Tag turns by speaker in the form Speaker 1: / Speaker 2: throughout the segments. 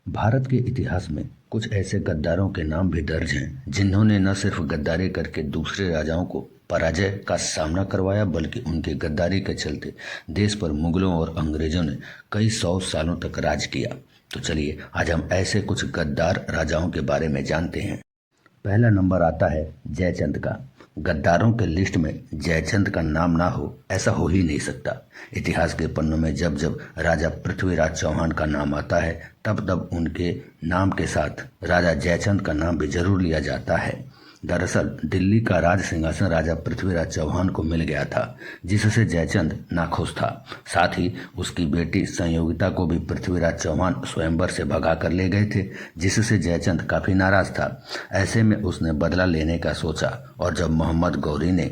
Speaker 1: भारत के इतिहास में कुछ ऐसे गद्दारों के नाम भी दर्ज हैं जिन्होंने न सिर्फ गद्दारी करके दूसरे राजाओं को पराजय का सामना करवाया बल्कि उनकी गद्दारी के चलते देश पर मुगलों और अंग्रेजों ने कई सौ सालों तक राज किया। तो चलिए आज हम ऐसे कुछ गद्दार राजाओं के बारे में जानते हैं। पहला नंबर आता है जयचंद का। गद्दारों के लिस्ट में जयचंद का नाम ना हो ऐसा हो ही नहीं सकता। इतिहास के पन्नों में जब जब राजा पृथ्वीराज चौहान का नाम आता है तब तब उनके नाम के साथ राजा जयचंद का नाम भी जरूर लिया जाता है। दरअसल दिल्ली का राज सिंहासन राजा पृथ्वीराज चौहान को मिल गया था, जिससे जयचंद नाखुश था। साथ ही उसकी बेटी संयोगिता को भी पृथ्वीराज चौहान स्वयंवर से भगा कर ले गए थे, जिससे जयचंद काफी नाराज था। ऐसे में उसने बदला लेने का सोचा और जब मोहम्मद गौरी ने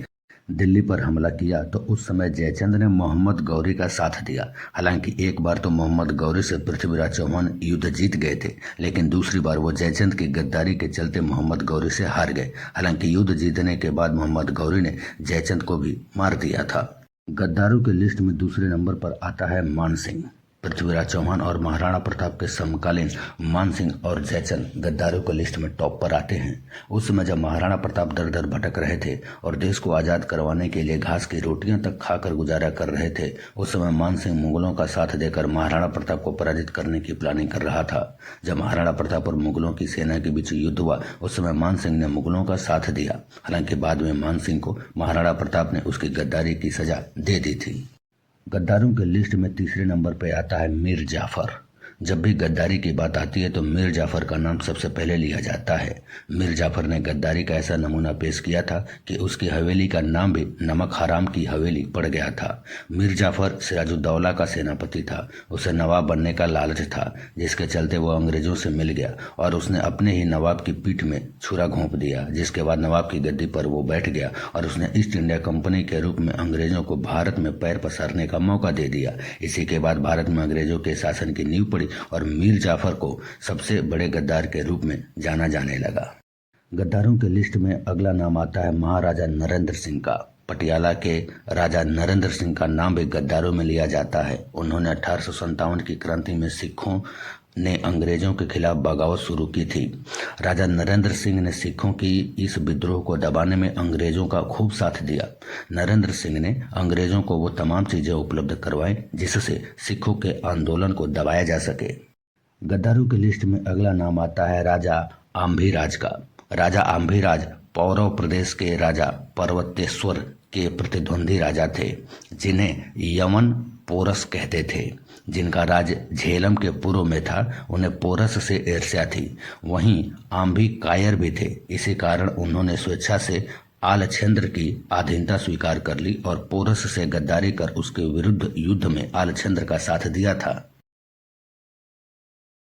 Speaker 1: दिल्ली पर हमला किया तो उस समय जयचंद ने मोहम्मद गौरी का साथ दिया। हालांकि एक बार तो मोहम्मद गौरी से पृथ्वीराज चौहान युद्ध जीत गए थे, लेकिन दूसरी बार वो जयचंद की गद्दारी के चलते मोहम्मद गौरी से हार गए। हालांकि युद्ध जीतने के बाद मोहम्मद गौरी ने जयचंद को भी मार दिया था। गद्दारों की लिस्ट में दूसरे नंबर पर आता है मान सिंह। पृथ्वीराज चौहान और महाराणा प्रताप के समकालीन मान सिंह और जयचंद गद्दारों के लिस्ट में टॉप पर आते हैं। उस समय जब महाराणा प्रताप दर दर भटक रहे थे और देश को आज़ाद करवाने के लिए घास की रोटियां तक खाकर गुजारा कर रहे थे, उस समय मान सिंह मुगलों का साथ देकर महाराणा प्रताप को पराजित करने की प्लानिंग कर रहा था। जब महाराणा प्रताप और मुगलों की सेना के बीच युद्ध हुआ उस समय मान सिंह ने मुगलों का साथ दिया। हालांकि बाद में मान सिंह को महाराणा प्रताप ने उसकी गद्दारी की सजा दे दी थी। गद्दारों के लिस्ट में तीसरे नंबर पर आता है मीर जाफर। जब भी गद्दारी की बात आती है तो मीर जाफर का नाम सबसे पहले लिया जाता है। मीर जाफर ने गद्दारी का ऐसा नमूना पेश किया था कि उसकी हवेली का नाम भी नमक हराम की हवेली पड़ गया था। मीर जाफर सिराजुद्दौला का सेनापति था। उसे नवाब बनने का लालच था, जिसके चलते वो अंग्रेजों से मिल गया और उसने अपने ही नवाब की पीठ में छुरा घोंप दिया, जिसके बाद नवाब की गद्दी पर वो बैठ गया और उसने ईस्ट इंडिया कंपनी के रूप में अंग्रेजों को भारत में पैर पसारने का मौका दे दिया। इसी के बाद भारत में अंग्रेजों के शासन की नींव पड़ी और मीर जाफर को सबसे बड़े गद्दार के रूप में जाना जाने लगा। गद्दारों के लिस्ट में अगला नाम आता है महाराजा नरेंद्र सिंह का। पटियाला के राजा नरेंद्र सिंह का नाम भी गद्दारों में लिया जाता है। उन्होंने 1857 की क्रांति में सिखों ने अंग्रेजों के खिलाफ बगावत शुरू की थी। राजा नरेंद्र सिंह ने सिखों की इस विद्रोह को दबाने में अंग्रेजों का खूब साथ दिया। नरेंद्र सिंह ने अंग्रेजों को वो तमाम चीजें उपलब्ध करवाई जिससे सिखों के आंदोलन को दबाया जा सके। गद्दारों की लिस्ट में अगला नाम आता है राजा आम्भीराज का। राजा आम्भीराज पौरव प्रदेश के राजा पर्वतेश्वर के प्रतिद्वंदी राजा थे, जिन्हें यमन पोरस कहते थे। जिनका राज झेलम के पूर्व में था, उन्हें पोरस से ईर्ष्या थी। वहीं आम्भी कायर भी थे। इसी कारण उन्होंने स्वेच्छा से आलछेंद्र की अधीनता स्वीकार कर ली और पोरस से गद्दारी कर उसके विरुद्ध युद्ध में आलछेंद्र का साथ दिया था।